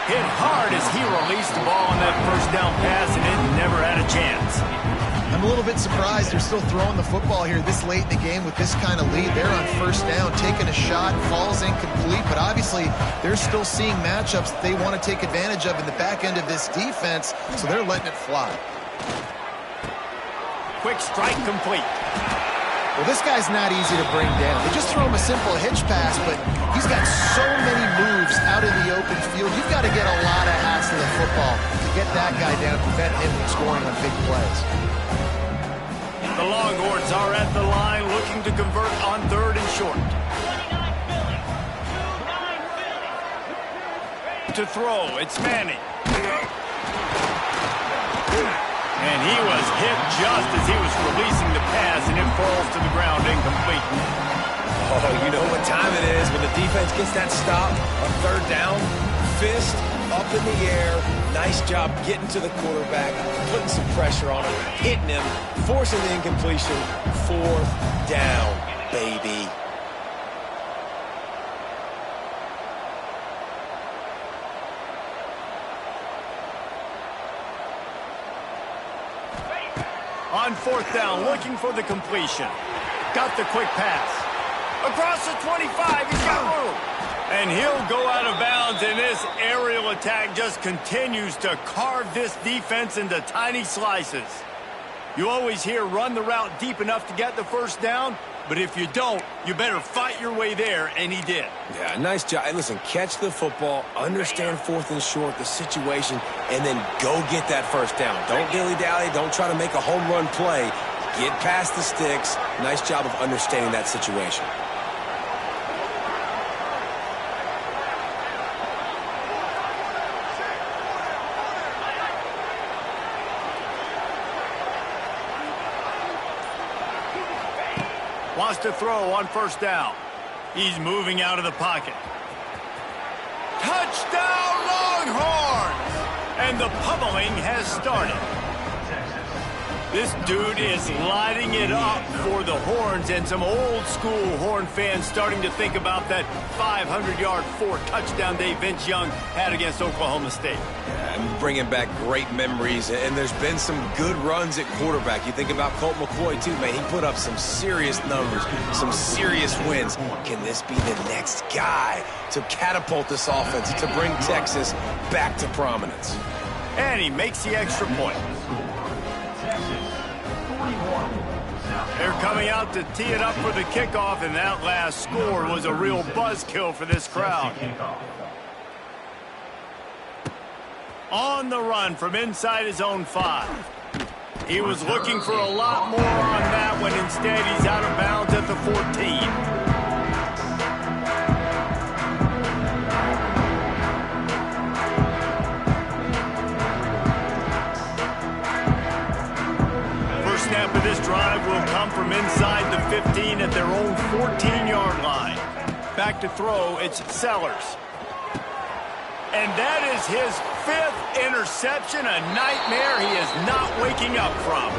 Hit hard as he released the ball on that first down pass, and it never had a chance. I'm a little bit surprised they're still throwing the football here this late in the game with this kind of lead. They're on first down, taking a shot, falls incomplete, but obviously they're still seeing matchups that they want to take advantage of in the back end of this defense, so they're letting it fly. Quick strike complete. Well, this guy's not easy to bring down. They just throw him a simple hitch pass, but he's got so many moves out in the open field. You've got to get a lot of hats to the football to get that guy down, prevent him from scoring on big plays. The Longhorns are at the line looking to convert on 3rd and short. To throw, it's Manning. And he was hit just as he was releasing the pass, and it falls to the ground incomplete. Oh, you know what time it is when the defense gets that stop on 3rd down. Fist up in the air. Nice job getting to the quarterback, putting some pressure on him, hitting him, forcing the incompletion. 4th down, baby. On 4th down, looking for the completion. Got the quick pass. Across the 25, he's got room. And he'll go out of bounds, and this aerial attack just continues to carve this defense into tiny slices. You always hear run the route deep enough to get the first down. But if you don't, you better fight your way there, and he did. Yeah, nice job. Hey, listen, catch the football, understand 4th and short, the situation, and then go get that first down. Don't dilly-dally. Don't try to make a home run play. Get past the sticks. Nice job of understanding that situation. Wants to throw on first down. He's moving out of the pocket. Touchdown, Longhorns! And the pummeling has started. This dude is lighting it up for the Horns, and some old-school Horn fans starting to think about that 500-yard 4-touchdown day Vince Young had against Oklahoma State. I'm bringing back great memories, and there's been some good runs at quarterback. You think about Colt McCoy, too, man. He put up some serious numbers, some serious wins. Can this be the next guy to catapult this offense, to bring Texas back to prominence? And he makes the extra point. They're coming out to tee it up for the kickoff, and that last score was a real buzzkill for this crowd. On the run from inside his own 5. He was looking for a lot more on that one. Instead, he's out of bounds at the 14. Snap of this drive will come from inside the 15 at their own 14-yard line. Back to throw, it's Sellers. And that is his 5th interception, a nightmare he is not waking up from.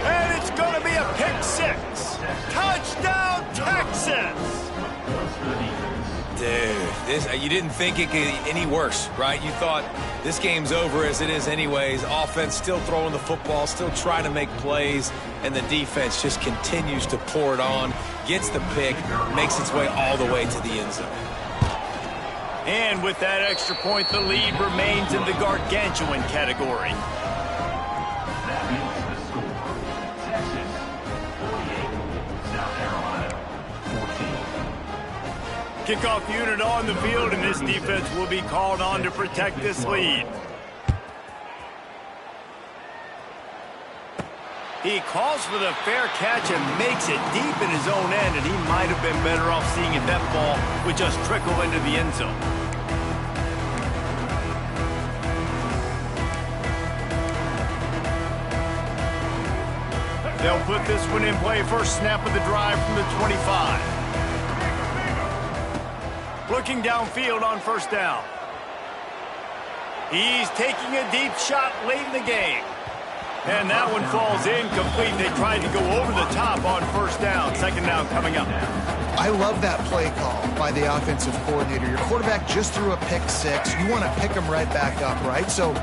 And it's going to be a pick 6. Touchdown, Texas! Dude, you didn't think it could get any worse, right? You thought this game's over as it is anyways. Offense still throwing the football, still trying to make plays, and the defense just continues to pour it on, gets the pick, makes its way all the way to the end zone. And with that extra point, the lead remains in the gargantuan category. That makes the score. Texas 48, South Carolina 14. Kickoff unit on the field, and this defense will be called on to protect this lead. He calls for the fair catch and makes it deep in his own end, and he might have been better off seeing if that ball would just trickle into the end zone. They'll put this one in play. First snap of the drive from the 25. Looking downfield on first down. He's taking a deep shot late in the game. And that one falls incomplete. They tried to go over the top on first down. Second down coming up. I love that play call by the offensive coordinator. Your quarterback just threw a pick 6. You want to pick him right back up, right? So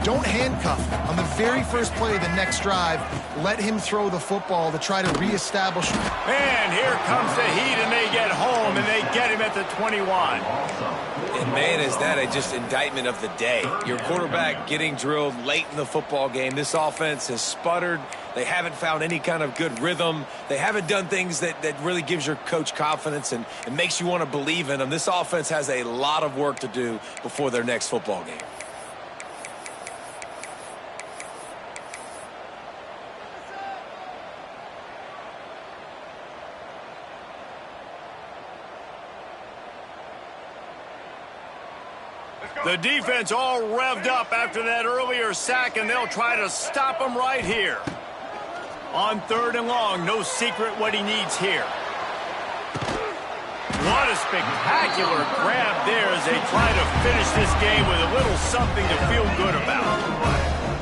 don't handcuff him. On the very first play of the next drive, let him throw the football to try to reestablish. And here comes the heat, and they get home, and they get him at the 21. And, man, is that just indictment of the day. Your quarterback getting drilled late in the football game. This offense has sputtered. They haven't found any kind of good rhythm. They haven't done things that really gives your coach confidence and makes you want to believe in them. This offense has a lot of work to do before their next football game. The defense all revved up after that earlier sack, and they'll try to stop him right here. On 3rd and long, no secret what he needs here. What a spectacular grab there as they try to finish this game with a little something to feel good about.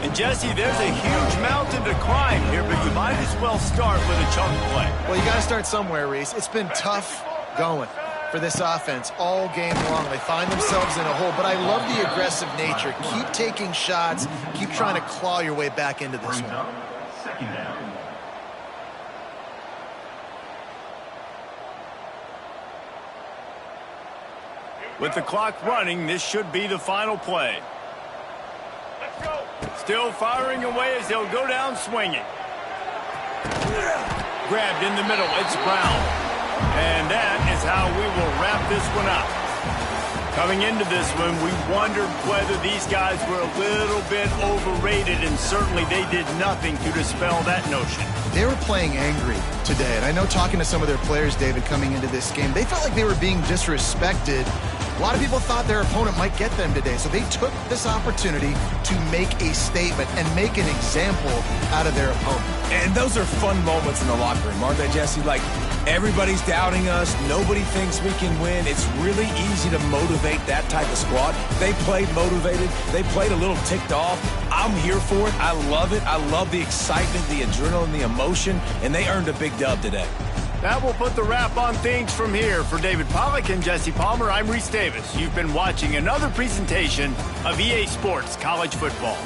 And, Jesse, there's a huge mountain to climb here, but you might as well start with a chunk play. Well, you got to start somewhere, Reese. It's been tough going for this offense all game long. They find themselves in a hole, but I love the aggressive nature. Keep taking shots. Keep trying to claw your way back into this one. Second down. With the clock running, this should be the final play. Let's go. Still firing away as they'll go down swinging. Grabbed in the middle. It's Brown. And that is how we will wrap this one up. Coming into this one, we wondered whether these guys were a little bit overrated, and certainly they did nothing to dispel that notion. They were playing angry today, and I know talking to some of their players, David, coming into this game, they felt like they were being disrespected. A lot of people thought their opponent might get them today, so they took this opportunity to make a statement and make an example out of their opponent. And those are fun moments in the locker room, aren't they, Jesse? Like, everybody's doubting us. Nobody thinks we can win. It's really easy to motivate that type of squad. They played motivated. They played a little ticked off. I'm here for it. I love it. I love the excitement, the adrenaline, the emotion, and they earned a big dub today. That will put the wrap on things from here. For David Pollack and Jesse Palmer, I'm Reese Davis. You've been watching another presentation of EA Sports College Football.